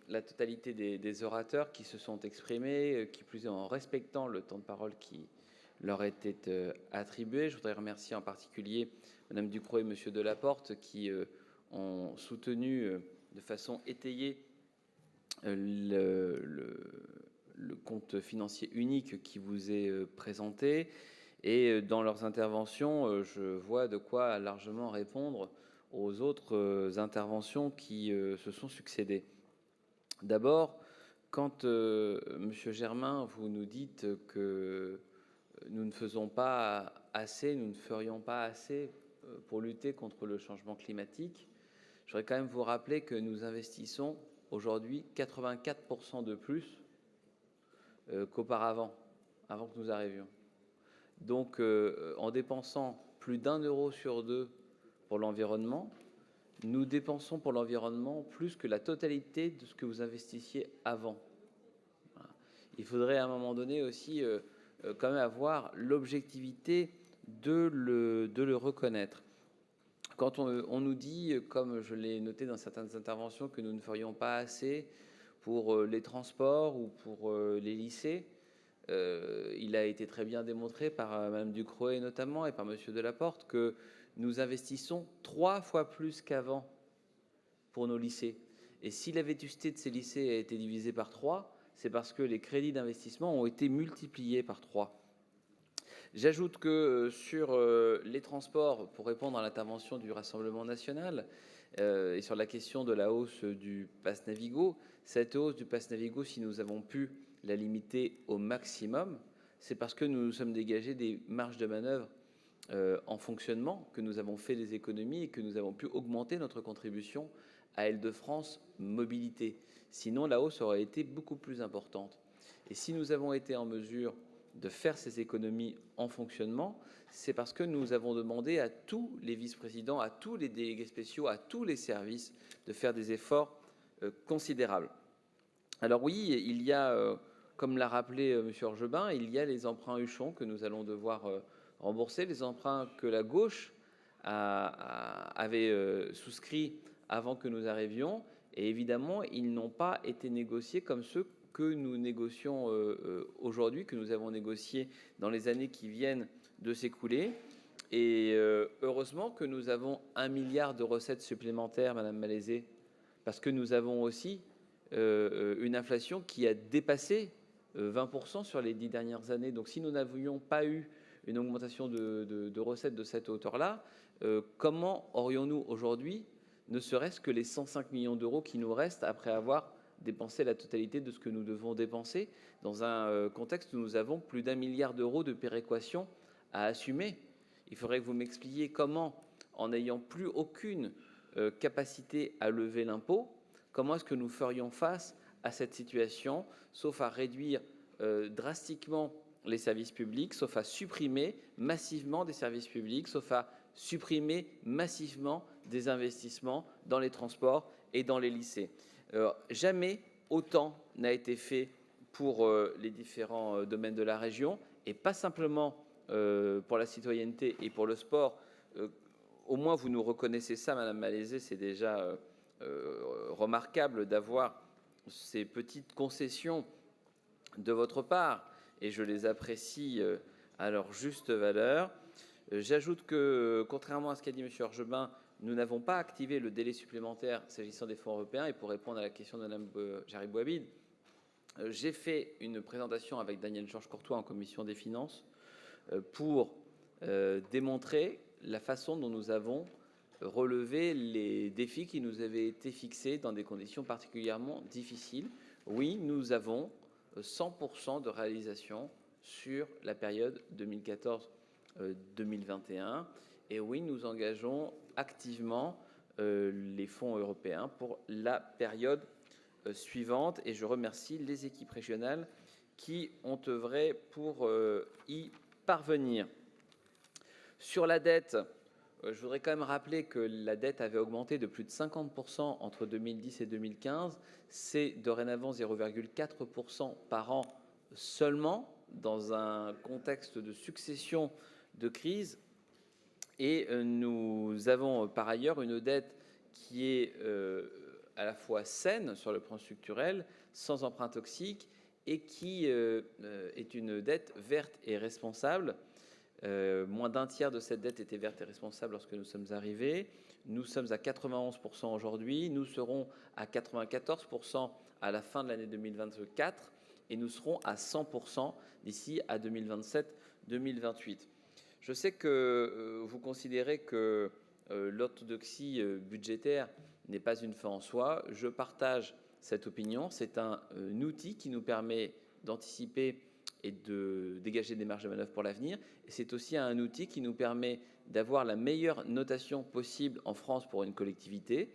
la totalité des orateurs qui se sont exprimés, qui plus est en respectant le temps de parole qui leur était attribué. Je voudrais remercier en particulier Madame Ducrot et Monsieur Delaporte qui ont soutenu de façon étayée le compte financier unique qui vous est présenté. Et dans leurs interventions, je vois de quoi largement répondre aux autres interventions qui se sont succédées. D'abord, quand, Monsieur Germain, vous nous dites que nous ne faisons pas assez, nous ne ferions pas assez pour lutter contre le changement climatique, je voudrais quand même vous rappeler que nous investissons aujourd'hui 84% de plus qu'auparavant, avant que nous arrivions. Donc, en dépensant plus d'1 € sur 2 pour l'environnement, nous dépensons pour l'environnement plus que la totalité de ce que vous investissiez avant. Voilà. Il faudrait à un moment donné aussi quand même avoir l'objectivité de le reconnaître. Quand on nous dit, comme je l'ai noté dans certaines interventions, que nous ne ferions pas assez pour les transports ou pour les lycées, il a été très bien démontré par Mme Ducrot notamment et par M. Delaporte que nous investissons 3 fois plus qu'avant pour nos lycées. Et si la vétusté de ces lycées a été divisée par 3, c'est parce que les crédits d'investissement ont été multipliés par 3. J'ajoute que sur les transports, pour répondre à l'intervention du Rassemblement national et sur la question de la hausse du pass Navigo, cette hausse du pass Navigo, si nous avons pu la limiter au maximum, c'est parce que nous nous sommes dégagés des marges de manœuvre en fonctionnement, que nous avons fait des économies et que nous avons pu augmenter notre contribution à Île-de-France Mobilité. Sinon, la hausse aurait été beaucoup plus importante. Et si nous avons été en mesure de faire ces économies en fonctionnement, c'est parce que nous avons demandé à tous les vice-présidents, à tous les délégués spéciaux, à tous les services de faire des efforts considérables. Alors oui, il y a, comme l'a rappelé M. Orgebin, il y a les emprunts Huchon que nous allons devoir rembourser, les emprunts que la gauche avait souscrits avant que nous arrivions, et évidemment, ils n'ont pas été négociés comme ceux que nous négocions aujourd'hui, que nous avons négociés dans les années qui viennent de s'écouler. Et heureusement que nous avons 1 milliard de recettes supplémentaires, Madame Malézé, parce que nous avons aussi une inflation qui a dépassé 20% sur les 10 dernières années. Donc si nous n'avions pas eu une augmentation de recettes de cette hauteur-là, comment aurions-nous aujourd'hui ne serait-ce que les 105 millions d'euros qui nous restent après avoir dépensé la totalité de ce que nous devons dépenser dans un contexte où nous avons plus d'1 milliard d'euros de péréquation à assumer? Il faudrait que vous m'expliquiez comment, en n'ayant plus aucune capacité à lever l'impôt, comment est-ce que nous ferions face à cette situation, sauf à réduire drastiquement les services publics, sauf à supprimer massivement des services publics, sauf à supprimer massivement des investissements dans les transports et dans les lycées. Jamais autant n'a été fait pour les différents domaines de la région, et pas simplement pour la citoyenneté et pour le sport. Au moins, vous nous reconnaissez ça, Madame Malézé, c'est déjà remarquable d'avoir ces petites concessions de votre part, et je les apprécie à leur juste valeur. J'ajoute que, contrairement à ce qu'a dit M. Orgebin, nous n'avons pas activé le délai supplémentaire s'agissant des fonds européens. Et pour répondre à la question de Mme Jarry-Bouabid, j'ai fait une présentation avec Daniel Georges Courtois en commission des finances pour démontrer la façon dont nous avons relevé les défis qui nous avaient été fixés dans des conditions particulièrement difficiles. Oui, nous avons 100% de réalisation sur la période 2014-2021. Et oui, nous engageons activement les fonds européens pour la période suivante. Et je remercie les équipes régionales qui ont œuvré pour y parvenir. Sur la dette, je voudrais quand même rappeler que la dette avait augmenté de plus de 50% entre 2010 et 2015. C'est dorénavant 0,4% par an seulement, dans un contexte de succession de crises. Et nous avons par ailleurs une dette qui est à la fois saine sur le plan structurel, sans emprunt toxique, et qui est une dette verte et responsable. Moins d'un tiers de cette dette était verte et responsable lorsque nous sommes arrivés. Nous sommes à 91% aujourd'hui. Nous serons à 94% à la fin de l'année 2024 et nous serons à 100% d'ici à 2027-2028. Je sais que vous considérez que l'orthodoxie budgétaire n'est pas une fin en soi. Je partage cette opinion. C'est un outil qui nous permet d'anticiper et de dégager des marges de manœuvre pour l'avenir. Et c'est aussi un outil qui nous permet d'avoir la meilleure notation possible en France pour une collectivité.